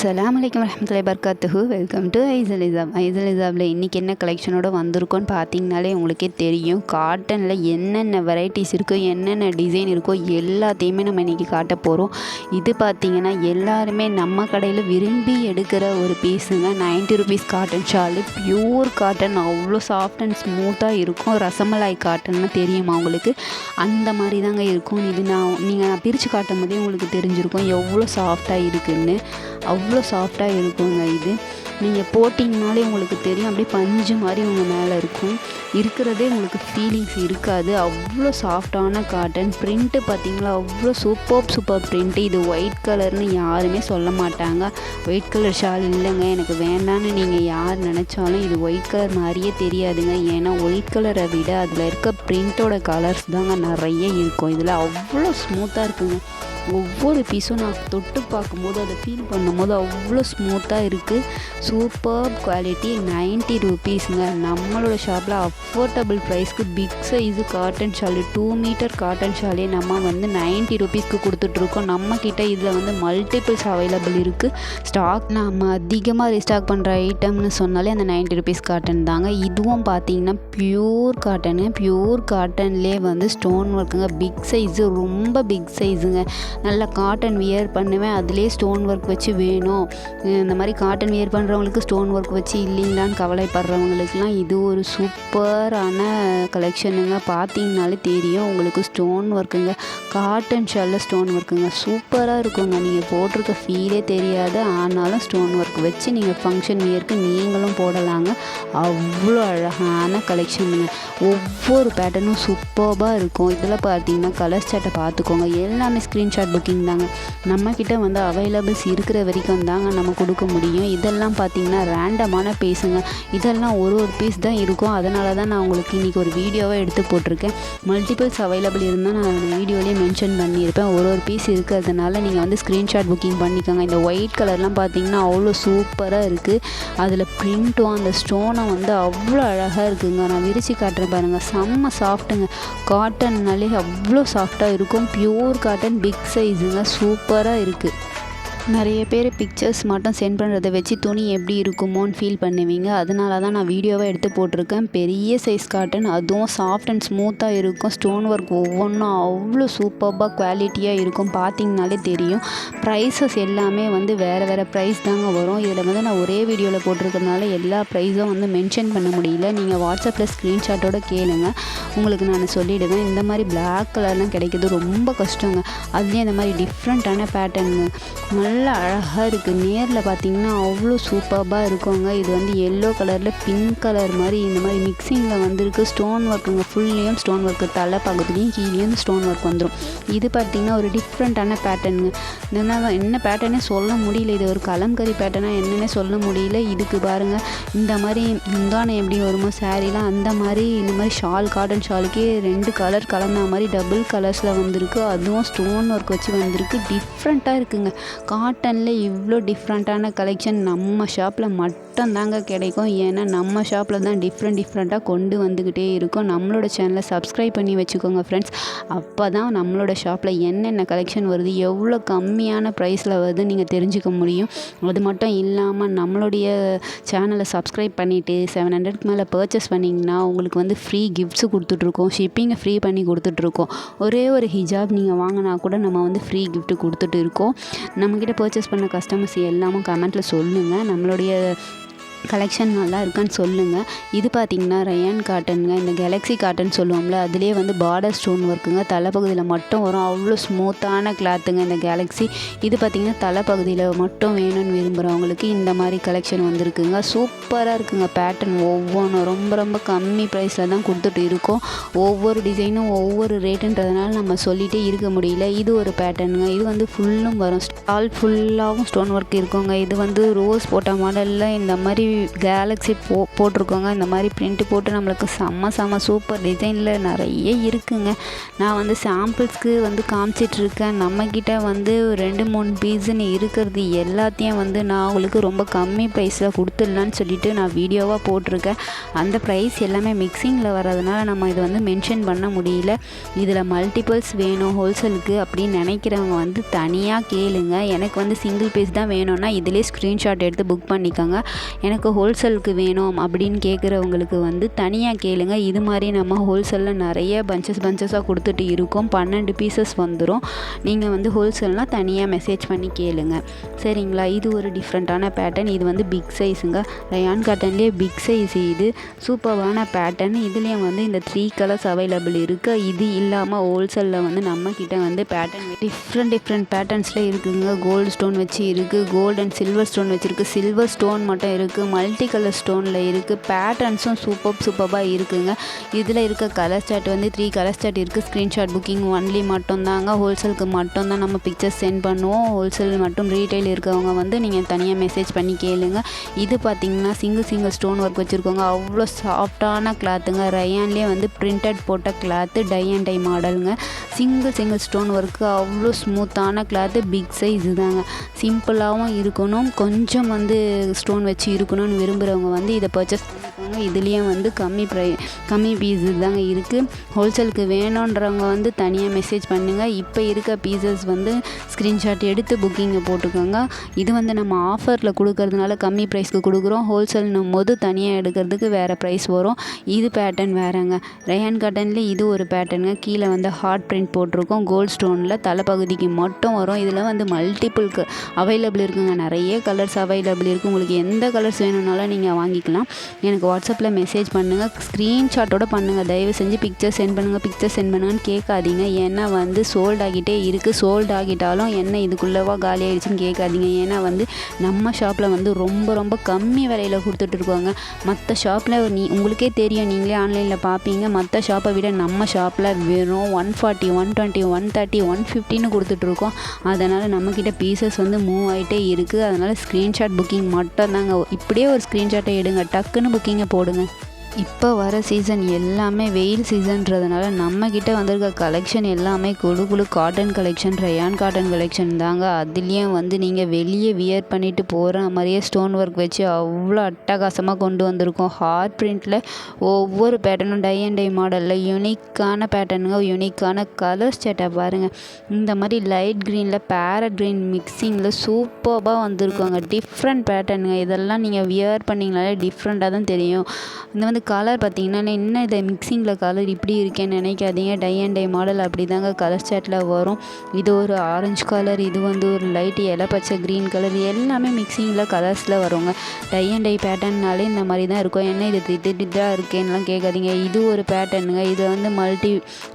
அஸ்ஸலாமு அலைக்கும் வரஹ்மத்துல்லாஹி வபரகாத்துஹு. வெல்கம் டு ஐசல் இசாபில் இன்றைக்கி என்ன கலெக்ஷனோடு வந்திருக்கோன்னு பார்த்தீங்கனாலே உங்களுக்கே தெரியும். காட்டனில் என்னென்ன வெரைட்டிஸ் இருக்கோ, என்னென்ன டிசைன் இருக்கோ எல்லாத்தையுமே நம்ம இன்றைக்கி காட்ட போகிறோம். இது பார்த்திங்கன்னா எல்லாருமே நம்ம கடையில் விரும்பி எடுக்கிற ஒரு பீஸுங்க. 90 rupees cotton Shalu, pure cotton, அவ்வளோ சாஃப்ட் அண்ட் ஸ்மூத்தாக இருக்கும். ரசமலாய் காட்டன்னு தெரியுமா உங்களுக்கு? அந்த மாதிரி தாங்க இருக்கும். இது நீங்கள் பிரித்து காட்டும் போதே உங்களுக்கு தெரிஞ்சிருக்கும் எவ்வளோ சாஃப்டாக இருக்குதுன்னு. அவ்வளோ சாஃப்டாக இருக்குங்க. இது நீங்கள் போட்டிங்கனாலே உங்களுக்கு தெரியும், அப்படியே பஞ்சு மாதிரி உங்கள் மேலே இருக்கும். இருக்கிறதே உங்களுக்கு ஃபீலிங்ஸ் இருக்காது. அவ்வளோ சாஃப்டான காட்டன். ப்ரிண்ட்டு பார்த்திங்களா, அவ்வளோ சூப்பர் ப்ரிண்ட்டு. இது ஒயிட் கலர்னு யாருமே சொல்ல மாட்டாங்க. ஒயிட் கலர் ஷால் இல்லைங்க எனக்கு வேண்டான்னு நீங்கள் யார் நினச்சாலும் இது ஒயிட் கலர் மாதிரியே தெரியாதுங்க. ஏன்னா ஒயிட் கலரை விட அதில் இருக்க ப்ரிண்ட்டோட கலர்ஸ் தாங்க நிறைய இருக்கும். இதில் அவ்வளோ ஸ்மூத்தாக இருக்குங்க. ஒவ்வொரு பீஸும் நான் தொட்டு பார்க்கும்போது அதை ஃபீல் பண்ணும்போது அவ்வளோ ஸ்மூத்தாக இருக்குது. Super quality. 90 ருபீஸுங்க. நம்மளோட ஷாப்பில் அஃபோர்டபுள் ப்ரைஸ்க்கு big size cotton shawl, 2 metre cotton ஷாலே நம்ம 90 ருபீஸ்க்கு கொடுத்துட்ருக்கோம். நம்மக்கிட்ட இதில் மல்டிபிள்ஸ் அவைலபிள் இருக்குது. ஸ்டாக் நம்ம அதிகமாக ரீஸ்டாக் பண்ணுற ஐட்டம்னு சொன்னாலே அந்த 90 ருபீஸ் காட்டன் தாங்க. இதுவும் பார்த்தீங்கன்னா பியூர் காட்டனு. பியூர் காட்டன்லேயே ஸ்டோன் ஒர்க்குங்க. பிக் சைஸு, ரொம்ப பிக் சைஸுங்க. நல்ல காட்டன் வியர் பண்ணுவேன், அதுலேயே ஸ்டோன் ஒர்க் வச்சு வேணும், இந்த மாதிரி காட்டன் வியர் பண்ணுறவங்களுக்கு ஸ்டோன் ஒர்க் வச்சு இல்லைங்களான்னு கவலைப்படுறவங்களுக்குலாம் இது ஒரு சூப்பரான கலெக்ஷனுங்க. பார்த்தீங்கனாலே தெரியும் உங்களுக்கு. ஸ்டோன் ஒர்க்குங்க, காட்டன் ஷாலில் ஸ்டோன் ஒர்க்குங்க, சூப்பராக இருக்குங்க. நீங்கள் போட்டிருக்க ஃபீலே தெரியாது. ஆனாலும் ஸ்டோன் ஒர்க் வச்சு நீங்கள் ஃபங்க்ஷன் வியருக்கு நீங்களும் போடலாங்க. அவ்வளோ அழகான கலெக்ஷனுங்க. ஒவ்வொரு பேட்டர்னும் சூப்பராக இருக்கும். இதில் பார்த்தீங்கன்னா கலர் சார்ட்டை பார்த்துக்கோங்க. எல்லாமே ஸ்க்ரீன்ஷாட் புக்கிங் தாங்க. நம்மக்கிட்ட அவைலபிள்ஸ் இருக்கிற வரைக்கும் தாங்க நம்ம கொடுக்க முடியும். இதெல்லாம் பார்த்தீங்கன்னா ரேண்டமான பீஸுங்க. இதெல்லாம் ஒரு பீஸ் தான் இருக்கும். அதனால தான் நான் உங்களுக்கு இன்றைக்கி ஒரு வீடியோவை எடுத்து போட்டிருக்கேன். மல்டிபிள்ஸ் அவைலபிள் இருந்தால் நான் வீடியோலேயே மென்ஷன் பண்ணியிருப்பேன். ஒரு பீஸ் இருக்கிறதுனால நீங்கள் ஸ்க்ரீன்ஷாட் புக்கிங் பண்ணிக்கோங்க. இந்த ஒயிட் கலர்லாம் பார்த்தீங்கன்னா அவ்வளோ சூப்பராக இருக்குது. அதில் ப்ரிண்ட்டும் அந்த ஸ்டோனும் அவ்வளோ அழகாக இருக்குங்க. நான் விரித்து காட்டுறேன் பாருங்கள். செம்ம சாஃப்ட்டுங்க. காட்டன்னாலே அவ்வளோ சாஃப்டாக இருக்கும். பியூர் காட்டன், பிக் சைஸுங்க, சூப்பராக இருக்குது. நிறைய பேர் பிக்சர்ஸ் மட்டும் சென்ட் பண்ணுறதை வச்சு துணி எப்படி இருக்குமோன்னு ஃபீல் பண்ணுவீங்க. அதனால தான் நான் வீடியோவை எடுத்து போட்டிருக்கேன். பெரிய சைஸ் காட்டன், அதுவும் சாஃப்ட் அண்ட் ஸ்மூத்தாக இருக்கும். ஸ்டோன் ஒர்க் ஒவ்வொன்றும் அவ்வளோ சூப்பராக குவாலிட்டியாக இருக்கும். பார்த்தீங்கனாலே தெரியும். ப்ரைஸஸ் எல்லாமே வேறு ப்ரைஸ் தாங்க வரும். இதில் நான் ஒரே வீடியோவில் போட்டிருக்கிறதுனால எல்லா ப்ரைஸும் மென்ஷன் பண்ண முடியல. நீங்கள் வாட்ஸ்அப்பில் ஸ்க்ரீன்ஷாட்டோட கேளுங்க, உங்களுக்கு நான் சொல்லிவிடுவேன். இந்த மாதிரி பிளாக் கலர்லாம் கிடைக்கிறது ரொம்ப கஷ்டங்க. அதுலேயும் இந்த மாதிரி டிஃப்ரெண்ட்டான பேட்டர்னுங்க நல்லா அழகாக இருக்குது. நேரில் பார்த்தீங்கன்னா அவ்வளோ சூப்பராக இருக்குங்க. இது எல்லோ கலரில் பிங்க் கலர் மாதிரி இந்த மாதிரி மிக்சிங்கில் வந்திருக்கு. ஸ்டோன் ஒர்க்குங்க. ஃபுல்லையும் ஸ்டோன் ஒர்க்கு. தலை பக்கத்துலேயும் கீழேயும் ஸ்டோன் ஒர்க் வந்துடும். இது பார்த்திங்கன்னா ஒரு டிஃப்ரெண்ட்டான பேட்டர்னுங்க. என்ன பேட்டர்னே சொல்ல முடியல. இது ஒரு கலம்கரி பேட்டர்னாக என்னென்னே சொல்ல முடியல. இதுக்கு பாருங்கள், இந்த மாதிரி முந்தானை எப்படி வருமோ சாரீலாம் அந்த மாதிரி இந்த மாதிரி ஷால், காட்டன் ஷாலுக்கே 2 கலர் கலந்த மாதிரி டபுள் கலர்ஸில் வந்திருக்கு. அதுவும் ஸ்டோன் ஒர்க் வச்சு வந்திருக்கு. டிஃப்ரெண்ட்டாக இருக்குங்க. காட்டனில் இவ்வளோ டிஃப்ரெண்ட்டான கலெக்ஷன் நம்ம ஷாப்பில் மட்டும் தாங்க கிடைக்கும். ஏன்னா நம்ம ஷாப்பில் தான் டிஃப்ரெண்ட்டாக கொண்டு வந்துக்கிட்டே இருக்கும். நம்மளோட சேனலை சப்ஸ்கிரைப் பண்ணி வச்சுக்கோங்க ஃப்ரெண்ட்ஸ். அப்போ தான் நம்மளோட ஷாப்பில் என்னென்ன கலெக்ஷன் வருது, எவ்வளோ கம்மியான ப்ரைஸில் வருது நீங்கள் தெரிஞ்சுக்க முடியும். அது மட்டும் இல்லாமல் நம்மளுடைய சேனலை சப்ஸ்கிரைப் பண்ணிவிட்டு 700க்கு மேலே பர்ச்சேஸ் பண்ணிங்கன்னா உங்களுக்கு ஃப்ரீ கிஃப்ட்ஸு கொடுத்துட்ருக்கோம். ஷிப்பிங்கை ஃப்ரீ பண்ணி கொடுத்துட்ருக்கோம். ஒரே ஒரு ஹிஜாப் நீங்கள் வாங்கினா கூட நம்ம ஃப்ரீ கிஃப்ட்டு கொடுத்துட்டு இருக்கோம். நம்மக்கிட்ட பர்ச்சேஸ் பண்ண கஸ்டமர்ஸ் எல்லாமும் கமெண்ட்டில் சொல்லுங்கள். நம்மளுடைய கலெக்ஷன் நல்லா இருக்கான்னு சொல்லுங்கள். இது பார்த்திங்கன்னா ரயான் காட்டனுங்க. இந்த கேலக்ஸி காட்டன் சொல்லுவோம்ல, அதுலேயே பார்டர் ஸ்டோன் ஒர்க்குங்க. தலைப்பகுதியில் மட்டும் வரும். அவ்வளோ ஸ்மூத்தான கிளாத்துங்க இந்த கேலக்ஸி. இது பார்த்திங்கன்னா தலைப்பகுதியில் மட்டும் வேணும்னு விரும்புகிறவங்களுக்கு இந்த மாதிரி கலெக்ஷன் வந்திருக்குங்க. சூப்பராக இருக்குங்க. பேட்டர்ன் ஒவ்வொன்றும் ரொம்ப கம்மி ப்ரைஸில் தான் கொடுத்துட்டு இருக்கோம். ஒவ்வொரு டிசைனும் ஒவ்வொரு ரேட்டுன்றதுனால நம்ம சொல்லிகிட்டே இருக்க முடியல. இது ஒரு பேட்டர்னுங்க. இது ஃபுல்லும் வரும். ஸ்டால் ஃபுல்லாகவும் ஸ்டோன் ஒர்க் இருக்குங்க. இது ரோஸ் போட்ட மாடலில் இந்த மாதிரி கேலக்ஸி போட்டிருக்கோங்க. இந்த மாதிரி பிரிண்ட் போட்டு நம்மளுக்கு செம்ம சூப்பர் டிசைனில் நிறைய இருக்குங்க. நான் வந்து சாம்பிள்ஸ்க்கு வந்து காமிச்சிட்ருக்கேன். நம்மக்கிட்ட வந்து 2-3 பீஸுன்னு இருக்கிறது எல்லாத்தையும் வந்து நான் உங்களுக்கு ரொம்ப கம்மி ப்ரைஸில் கொடுத்துடலான்னு சொல்லிட்டு நான் வீடியோவாக போட்டிருக்கேன். அந்த ப்ரைஸ் எல்லாமே மிக்சிங்கில் வர்றதுனால நம்ம இது வந்து மென்ஷன் பண்ண முடியல. இதில் மல்டிபிள்ஸ் வேணும் ஹோல்சேலுக்கு அப்படின்னு நினைக்கிறவங்க வந்து தனியாக கேளுங்க. எனக்கு வந்து சிங்கிள் பீஸ் தான் வேணும்னா இதிலே ஸ்க்ரீன்ஷாட் எடுத்து புக் பண்ணிக்கோங்க. எனக்கு ஹோல்சேலுக்கு வேணும் அப்படின்னு கேட்குறவங்களுக்கு வந்து தனியாக கேளுங்க. இது மாதிரி நம்ம ஹோல்சேலில் நிறைய பஞ்சஸாக கொடுத்துட்டு இருக்கோம். 12 பீசஸ் வந்துடும். நீங்கள் வந்து ஹோல்சேல்னால் தனியாக மெசேஜ் பண்ணி கேளுங்க, சரிங்களா? இது ஒரு டிஃப்ரெண்ட்டான பேட்டர்ன். இது வந்து பிக் சைஸுங்க. ரயான் காட்டன்லேயே பிக் சைஸ். இது சூப்பரான பேட்டர்ன். இதுலேயும் வந்து இந்த 3 கலர்ஸ் அவைலபிள் இருக்குது. இது இல்லாமல் ஹோல்சேலில் வந்து நம்மக்கிட்ட வந்து பேட்டர்ன் டிஃப்ரெண்ட் பேட்டர்ன்ஸில் இருக்குதுங்க. கோல்டு ஸ்டோன் வச்சு இருக்குது, கோல்டு அண்ட் சில்வர் ஸ்டோன் வச்சுருக்கு, சில்வர் ஸ்டோன் மட்டும் இருக்குது, மல்டி கலர் ஸ்டோனில் இருக்குது. பேட்டர்ன்ஸும் சூப்பராக இருக்குதுங்க. இதில் இருக்க கலர் சார்ட் வந்து 3 கலர் சார்ட் இருக்குது. ஸ்க்ரீன்ஷாட் புக்கிங் ஒன்லி மட்டும்தாங்க. ஹோல்சேலுக்கு மட்டும்தான் நம்ம பிக்சர்ஸ் சென்ட் பண்ணுவோம். ஹோல்சேல் மட்டும் ரீட்டைல் இருக்கவங்க வந்து நீங்கள் தனியாக மெசேஜ் பண்ணி கேளுங்க. இது பார்த்திங்கன்னா சிங்கிள் ஸ்டோன் ஒர்க் வச்சுருக்கோங்க. அவ்வளோ சாஃப்டான கிளாத்துங்க. ரயான்லேயே வந்து பிரிண்டட் போட்ட கிளாத்து, டை அண்ட் டை மாடலுங்க. சிங்கிள் ஸ்டோன் ஒர்க்கு அவ்வளோ ஸ்மூத்தான கிளாத்து. பிக் சைஸ் தாங்க. சிம்பிளாகவும் இருக்கணும், கொஞ்சம் வந்து ஸ்டோன் வச்சு இருக்கணும்னு விரும்புகிறவங்க வந்து இதை பர்ச்சேஸ் பண்ணிக்கோங்க. இதுலேயும் வந்து கம்மி பீஸ் தாங்க இருக்குது. ஹோல்சேலுக்கு வேணுன்றவங்க வந்து தனியாக மெசேஜ் பண்ணுங்கள். இப்போ இருக்க பீசஸ் வந்து ஸ்க்ரீன்ஷாட் எடுத்து புக்கிங்கை போட்டுக்கோங்க. இது வந்து நம்ம ஆஃபரில் கொடுக்கறதுனால கம்மி ப்ரைஸ்க்கு கொடுக்குறோம். ஹோல்சேல்னும் போது தனியாக எடுக்கிறதுக்கு வேறு ப்ரைஸ் வரும். இது பேட்டர்ன் வேறுங்க. ரயான் காட்டன்லேயே இது ஒரு பேட்டர்னுங்க. கீழே வந்து ஹார்ட் பிரிண்ட் போட்டிருக்கோம். கோல்டு ஸ்டோனில் தலைப்பகுதிக்கு மட்டும் வரும். இதில் வந்து மல்டிபிள்க்கு அவைலபிள் இருக்குங்க. நிறைய கலர்ஸ் அவைலபிள் இருக்குது. உங்களுக்கு எந்த கலர்ஸ் வேணும்னாலும் நீங்கள் வாங்கிக்கலாம். எனக்கு வாட்ஸ்அப்பில் மெசேஜ் பண்ணுங்கள். ஸ்க்ரீன்ஷாட்டோட பண்ணுங்கள். தயவு செஞ்சு பிக்சர் சென்ட் பண்ணுங்கன்னு கேட்காதீங்க. ஏன்னா வந்து சோல்ட் ஆகிட்டே இருக்குது. சோல்ட் ஆகிட்டாலும் என்ன இதுக்குள்ளவா காலி ஆகிடுச்சின்னு கேட்காதீங்க. ஏன்னா வந்து நம்ம ஷாப்பில் வந்து ரொம்ப கம்மி விலையில் கொடுத்துட்ருக்கோங்க. மற்ற ஷாப்பில் உங்களுக்கே தெரியும், நீங்களே ஆன்லைனில் பார்ப்பீங்க. மற்ற ஷாப்பை விட நம்ம ஷாப்பில் வெறும் 140, 120, 130, 150ன்னு கொடுத்துட்ருக்கோம். அதனால் நம்மக்கிட்ட பீசஸ் வந்து மூவ் ஆகிட்டே இருக்குது. அதனால் ஸ்க்ரீன்ஷாட் புக்கிங் மட்டும் தாங்க. இப்படியே ஒரு ஸ்க்ரீன்ஷாட்டை எடுங்க, டக்குன்னு புக்கிங்கை போடுங்க. இப்போ வர சீசன் எல்லாமே வெயில் சீசன்றதுனால நம்மக்கிட்ட வந்திருக்க கலெக்ஷன் எல்லாமே குழு cotton collection, rayon cotton collection தாங்க. அதுலேயும் வந்து நீங்கள் வெளியே வியர் பண்ணிவிட்டு போகிற மாதிரியே ஸ்டோன் ஒர்க் வச்சு அவ்வளோ அட்டகாசமாக கொண்டு வந்திருக்கோம். ஹார்ட் பிரிண்டில் ஒவ்வொரு பேட்டர்னும் டை அண்ட் டை மாடலில் யூனிக்கான பேட்டர்னுங்க. யூனிக்கான கலர்ஸ் சேட்டை பாருங்கள். இந்த மாதிரி லைட் க்ரீனில் பேரட் க்ரீன் மிக்சிங்கில் சூப்பராக வந்திருக்கோங்க. டிஃப்ரெண்ட் பேட்டர்னுங்க. இதெல்லாம் நீங்கள் வியர் பண்ணிங்கனாலே டிஃப்ரெண்ட்டாக தான் தெரியும். இந்த வந்து கலர் பார்த்திங்கன்னா என்ன இதை மிக்சிங்கில் கலர் இப்படி இருக்கேன்னு நினைக்காதீங்க. டை அண்ட் டை மாடல் அப்படி தாங்க கலர் சாட்டில் வரும். இது ஒரு ஆரஞ்சு கலர், இது வந்து ஒரு லைட் இலை பச்சை க்ரீன் கலர், எல்லாமே மிக்சிங்கில் கலர்ஸில் வருங்க. டை அண்ட் டை பேட்டர்னாலே இந்த மாதிரி தான் இருக்கும். என்ன இது திட்டாக இருக்கேன்னுலாம் கேட்காதீங்க. இது ஒரு பேட்டர்னுங்க. இது வந்து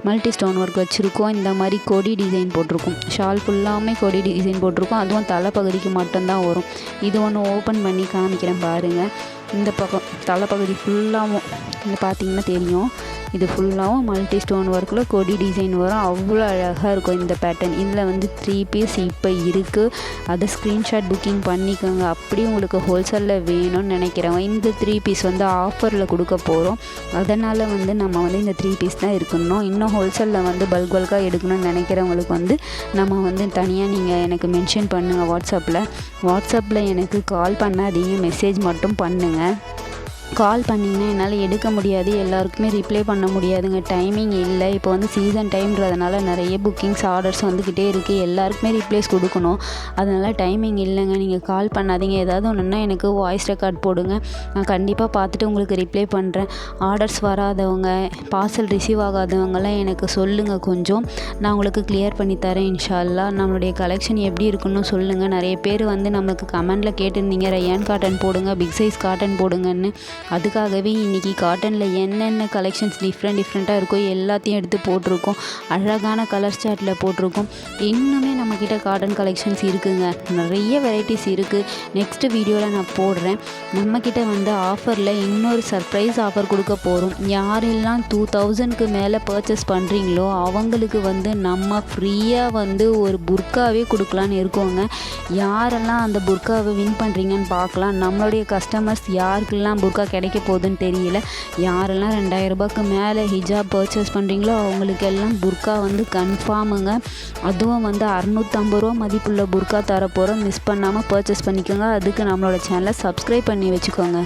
மல்டி ஸ்டோன் ஒர்க் வச்சுருக்கோம். இந்த மாதிரி கொடி டிசைன் போட்டிருக்கோம். ஷால் ஃபுல்லாமே கொடி டிசைன் போட்டிருக்கோம். அதுவும் தலைப்பகுதிக்கு மட்டும்தான் வரும். இது ஒன்று ஓப்பன் பண்ணி காமிக்கிறேன் பாருங்கள். இந்த பக்கம் தலைப்பகுதி ஃபுல்லாகவும் இங்கே பார்த்தீங்கன்னா தெரியும். இது ஃபுல்லாகவும் மல்டி ஸ்டோன் ஒர்க்கில் கொடி டிசைன் வரும். அவ்வளோ அழகாக இருக்கும் இந்த பேட்டர்ன். இதில் வந்து 3 பீஸ் இப்போ இருக்குது. அதை ஸ்க்ரீன்ஷாட் புக்கிங் பண்ணிக்கோங்க. அப்படி உங்களுக்கு ஹோல்சேலில் வேணும்னு நினைக்கிறவங்க இந்த 3 பீஸ் வந்து ஆஃபரில் கொடுக்க போகிறோம். அதனால் வந்து நம்ம வந்து இந்த 3 பீஸ் தான் இருக்கணும். இன்னும் ஹோல்சேலில் வந்து பல்காக எடுக்கணும்னு நினைக்கிறவங்களுக்கு வந்து நம்ம வந்து தனியாக நீங்கள் எனக்கு மென்ஷன் பண்ணுங்கள். வாட்ஸ்அப்பில் எனக்கு கால் பண்ணாதீங்க, மெசேஜ் மட்டும் பண்ணுங்கள். கால் பண்ணிங்கன்னா என்னால் எடுக்க முடியாது, எல்லாருக்குமே ரிப்ளை பண்ண முடியாதுங்க. டைமிங் இல்லை. இப்போ வந்து சீசன் டைம்ன்றதுனால நிறைய புக்கிங்ஸ் ஆர்டர்ஸ் வந்துக்கிட்டே இருக்குது. எல்லாருக்குமே ரிப்ளைஸ் கொடுக்கணும். அதனால் டைமிங் இல்லைங்க. நீங்கள் கால் பண்ணாதீங்க. ஏதாவது ஒன்றுன்னா எனக்கு வாய்ஸ் ரெக்கார்ட் போடுங்க. நான் கண்டிப்பாக பார்த்துட்டு உங்களுக்கு ரிப்ளை பண்ணுறேன். ஆர்டர்ஸ் வராதவங்க, பார்சல் ரிசீவ் ஆகாதவங்களாம் எனக்கு சொல்லுங்கள். கொஞ்சம் நான் உங்களுக்கு கிளியர் பண்ணி தரேன் இன்ஷா அல்லாஹ். நம்மளுடைய கலெக்ஷன் எப்படி இருக்குன்னு சொல்லுங்கள். நிறைய பேர் வந்து நம்மளுக்கு கமெண்டில் கேட்டிருந்தீங்க, ரயான் காட்டன் போடுங்க, பிக் சைஸ் காட்டன் போடுங்கன்னு. அதுக்காகவே இன்றைக்கி காட்டனில் என்னென்ன கலெக்ஷன்ஸ் டிஃப்ரெண்ட்டாக இருக்கோ எல்லாத்தையும் எடுத்து போட்டிருக்கோம். அழகான கலர் சார்ட்டில் போட்டிருக்கோம். இன்னுமே நம்மக்கிட்ட காட்டன் கலெக்ஷன்ஸ் இருக்குதுங்க. நிறைய வெரைட்டிஸ் இருக்குது. நெக்ஸ்ட்டு வீடியோவில் நான் போடுறேன். நம்மக்கிட்ட வந்து ஆஃபரில் இன்னொரு சர்ப்ரைஸ் ஆஃபர் கொடுக்க போகிறோம். யாரெல்லாம் 2000க்கு மேலே பர்ச்சேஸ் பண்ணுறீங்களோ அவங்களுக்கு வந்து நம்ம ஃப்ரீயாக வந்து ஒரு புர்காவே கொடுக்கலான்னு இருக்கோங்க. யாரெல்லாம் அந்த புர்காவை வின் பண்ணுறீங்கன்னு பார்க்கலாம். நம்மளுடைய கஸ்டமர்ஸ் யாருக்கெல்லாம் புர்கா கிடைக்க போகுதுன்னு தெரியல. யாரெல்லாம் 2000 ரூபாய்க்கு மேலே ஹிஜாப் பர்ச்சேஸ் பண்ணுறீங்களோ அவங்களுக்கெல்லாம் புர்கா வந்து கன்ஃபார்முங்க. அதுவும் வந்து 650 ரூபா மதிப்புள்ள புர்கா தரப்போகிறோம். மிஸ் பண்ணாமல் பர்ச்சேஸ் பண்ணிக்கோங்க. அதுக்கு நம்மளோட சேனலை சப்ஸ்கிரைப் பண்ணி வச்சுக்கோங்க.